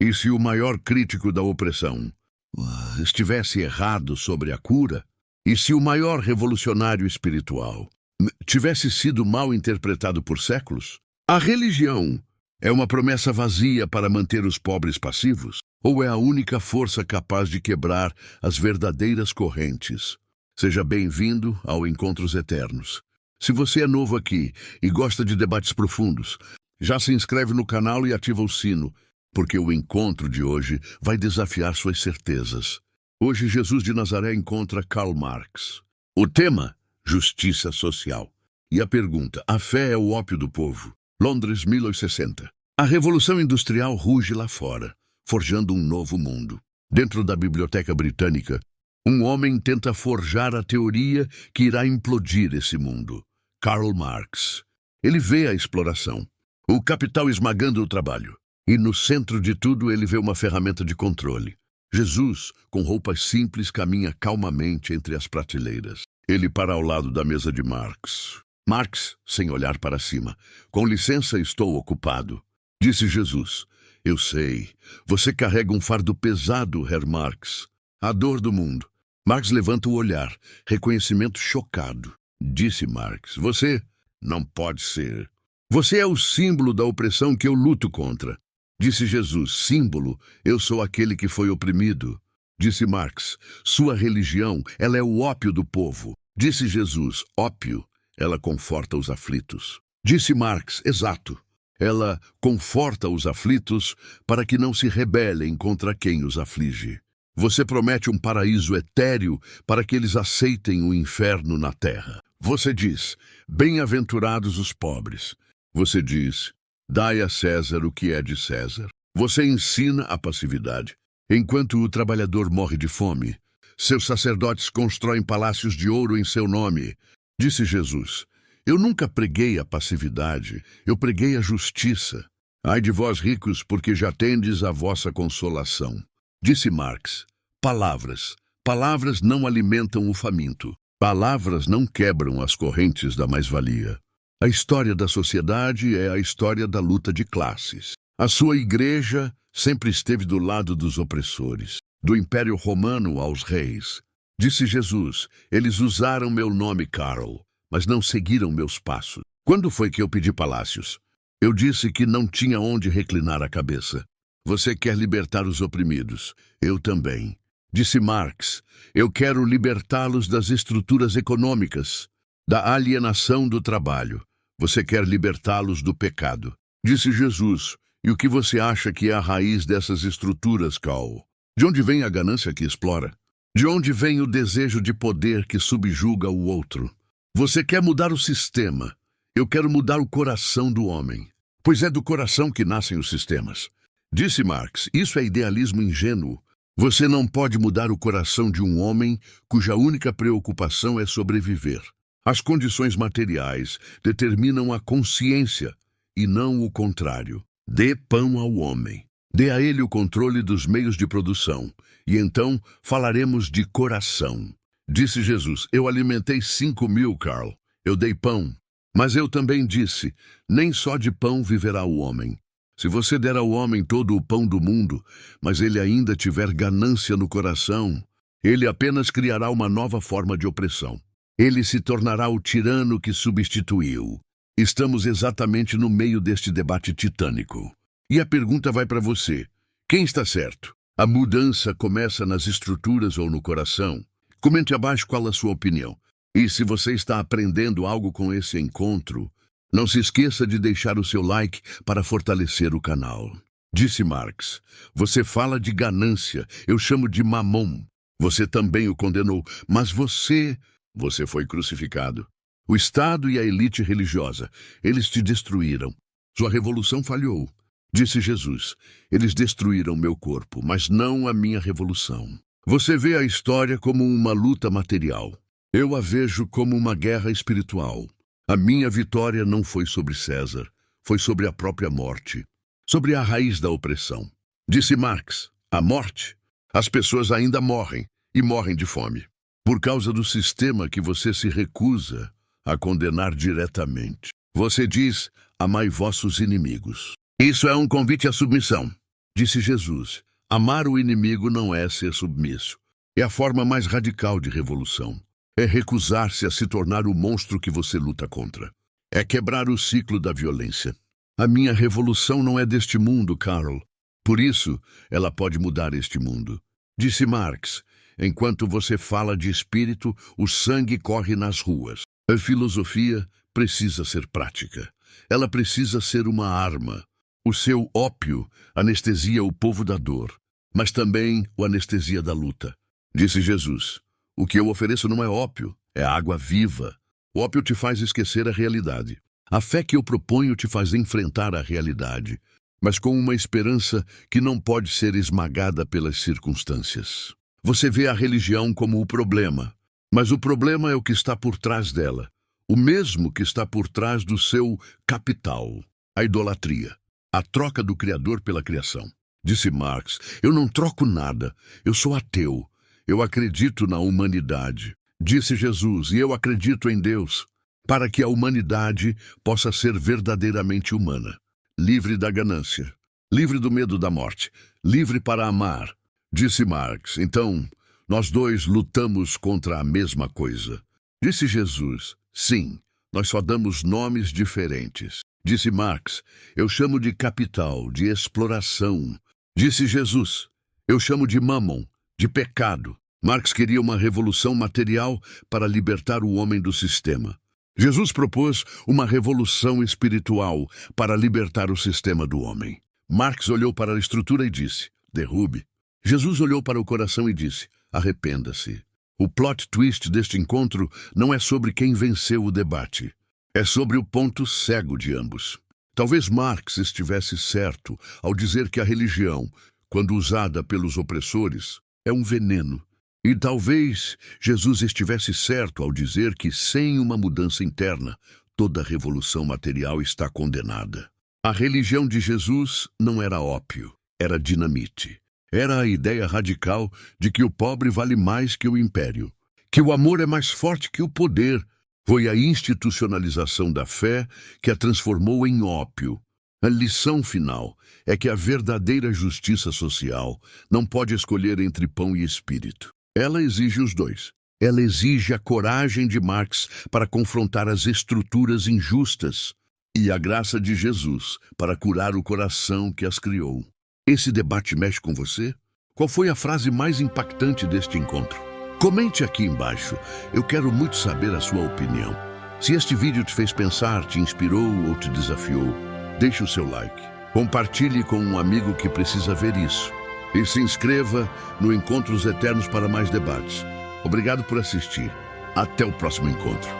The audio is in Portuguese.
E se o maior crítico da opressão estivesse errado sobre a cura? E se o maior revolucionário espiritual tivesse sido mal interpretado por séculos? A religião é uma promessa vazia para manter os pobres passivos? Ou é a única força capaz de quebrar as verdadeiras correntes? Seja bem-vindo ao Encontros Eternos. Se você é novo aqui e gosta de debates profundos, já se inscreve no canal e ativa o sino, porque o encontro de hoje vai desafiar suas certezas. Hoje, Jesus de Nazaré encontra Karl Marx. O tema, justiça social. E a pergunta, a fé é o ópio do povo. Londres, 1860. A Revolução Industrial ruge lá fora, forjando um novo mundo. Dentro da Biblioteca Britânica, um homem tenta forjar a teoria que irá implodir esse mundo. Karl Marx. Ele vê a exploração, o capital esmagando o trabalho. E no centro de tudo ele vê uma ferramenta de controle. Jesus, com roupas simples, caminha calmamente entre as prateleiras. Ele para ao lado da mesa de Marx. Marx, sem olhar para cima. Com licença, estou ocupado. Disse Jesus. Eu sei. Você carrega um fardo pesado, Herr Marx. A dor do mundo. Marx levanta o olhar. Reconhecimento chocado. Disse Marx. Você não pode ser. Você é o símbolo da opressão que eu luto contra. Disse Jesus. Símbolo? Eu sou aquele que foi oprimido. Disse Marx. Sua religião, ela é o ópio do povo. Disse Jesus. Ópio? Ela conforta os aflitos. Disse Marx. Exato. Ela conforta os aflitos para que não se rebelem contra quem os aflige. Você promete um paraíso etéreo para que eles aceitem o inferno na terra. Você diz, bem-aventurados os pobres. Você diz, dai a César o que é de César. Você ensina a passividade. Enquanto o trabalhador morre de fome, seus sacerdotes constroem palácios de ouro em seu nome. Disse Jesus, eu nunca preguei a passividade, eu preguei a justiça. Ai de vós ricos, porque já tendes a vossa consolação. Disse Marx, palavras. Palavras não alimentam o faminto. Palavras não quebram as correntes da mais-valia. A história da sociedade é a história da luta de classes. A sua igreja sempre esteve do lado dos opressores, do Império Romano aos reis. Disse Jesus, eles usaram meu nome, Karl, mas não seguiram meus passos. Quando foi que eu pedi palácios? Eu disse que não tinha onde reclinar a cabeça. Você quer libertar os oprimidos. Eu também. Disse Marx, eu quero libertá-los das estruturas econômicas, da alienação do trabalho. Você quer libertá-los do pecado. Disse Jesus, e o que você acha que é a raiz dessas estruturas, Karl? De onde vem a ganância que explora? De onde vem o desejo de poder que subjuga o outro? Você quer mudar o sistema. Eu quero mudar o coração do homem. Pois é do coração que nascem os sistemas. Disse Marx, isso é idealismo ingênuo. Você não pode mudar o coração de um homem cuja única preocupação é sobreviver. As condições materiais determinam a consciência e não o contrário. Dê pão ao homem. Dê a ele o controle dos meios de produção. E então falaremos de coração. Disse Jesus, eu alimentei 5.000, Karl. Eu dei pão. Mas eu também disse, nem só de pão viverá o homem. Se você der ao homem todo o pão do mundo, mas ele ainda tiver ganância no coração, ele apenas criará uma nova forma de opressão. Ele se tornará o tirano que substituiu. Estamos exatamente no meio deste debate titânico. E a pergunta vai para você. Quem está certo? A mudança começa nas estruturas ou no coração? Comente abaixo qual a sua opinião. E se você está aprendendo algo com esse encontro, não se esqueça de deixar o seu like para fortalecer o canal. Disse Marx, você fala de ganância, eu chamo de mamon. Você também o condenou, mas você foi crucificado. O Estado e a elite religiosa, eles te destruíram. Sua revolução falhou. Disse Jesus, eles destruíram meu corpo, mas não a minha revolução. Você vê a história como uma luta material. Eu a vejo como uma guerra espiritual. A minha vitória não foi sobre César, foi sobre a própria morte, sobre a raiz da opressão. Disse Marx, a morte? As pessoas ainda morrem, e morrem de fome, por causa do sistema que você se recusa a condenar diretamente. Você diz, amai vossos inimigos. Isso é um convite à submissão. Disse Jesus: amar o inimigo não é ser submisso. É a forma mais radical de revolução. É recusar-se a se tornar o monstro que você luta contra. É quebrar o ciclo da violência. A minha revolução não é deste mundo, Carol. Por isso, ela pode mudar este mundo. Disse Marx: enquanto você fala de espírito, o sangue corre nas ruas. A filosofia precisa ser prática. Ela precisa ser uma arma. O seu ópio anestesia o povo da dor, mas também o anestesia da luta. Disse Jesus: o que eu ofereço não é ópio, é água viva. O ópio te faz esquecer a realidade. A fé que eu proponho te faz enfrentar a realidade, mas com uma esperança que não pode ser esmagada pelas circunstâncias. Você vê a religião como o problema, mas o problema é o que está por trás dela, o mesmo que está por trás do seu capital, a idolatria, a troca do Criador pela criação. Disse Marx: eu não troco nada, eu sou ateu, eu acredito na humanidade. Disse Jesus: e eu acredito em Deus, para que a humanidade possa ser verdadeiramente humana, livre da ganância, livre do medo da morte, livre para amar. Disse Marx: então, nós dois lutamos contra a mesma coisa. Disse Jesus: sim, nós só damos nomes diferentes. Disse Marx: eu chamo de capital, de exploração. Disse Jesus: eu chamo de Mammon, de pecado. Marx queria uma revolução material para libertar o homem do sistema. Jesus propôs uma revolução espiritual para libertar o sistema do homem. Marx olhou para a estrutura e disse: derrube. Jesus olhou para o coração e disse: arrependa-se. O plot twist deste encontro não é sobre quem venceu o debate. É sobre o ponto cego de ambos. Talvez Marx estivesse certo ao dizer que a religião, quando usada pelos opressores, é um veneno. E talvez Jesus estivesse certo ao dizer que, sem uma mudança interna, toda revolução material está condenada. A religião de Jesus não era ópio, era dinamite. Era a ideia radical de que o pobre vale mais que o império, que o amor é mais forte que o poder. Foi a institucionalização da fé que a transformou em ópio. A lição final é que a verdadeira justiça social não pode escolher entre pão e espírito. Ela exige os dois. Ela exige a coragem de Marx para confrontar as estruturas injustas e a graça de Jesus para curar o coração que as criou. Esse debate mexe com você? Qual foi a frase mais impactante deste encontro? Comente aqui embaixo. Eu quero muito saber a sua opinião. Se este vídeo te fez pensar, te inspirou ou te desafiou, deixe o seu like. Compartilhe com um amigo que precisa ver isso. E se inscreva no Encontros Eternos para mais debates. Obrigado por assistir. Até o próximo encontro.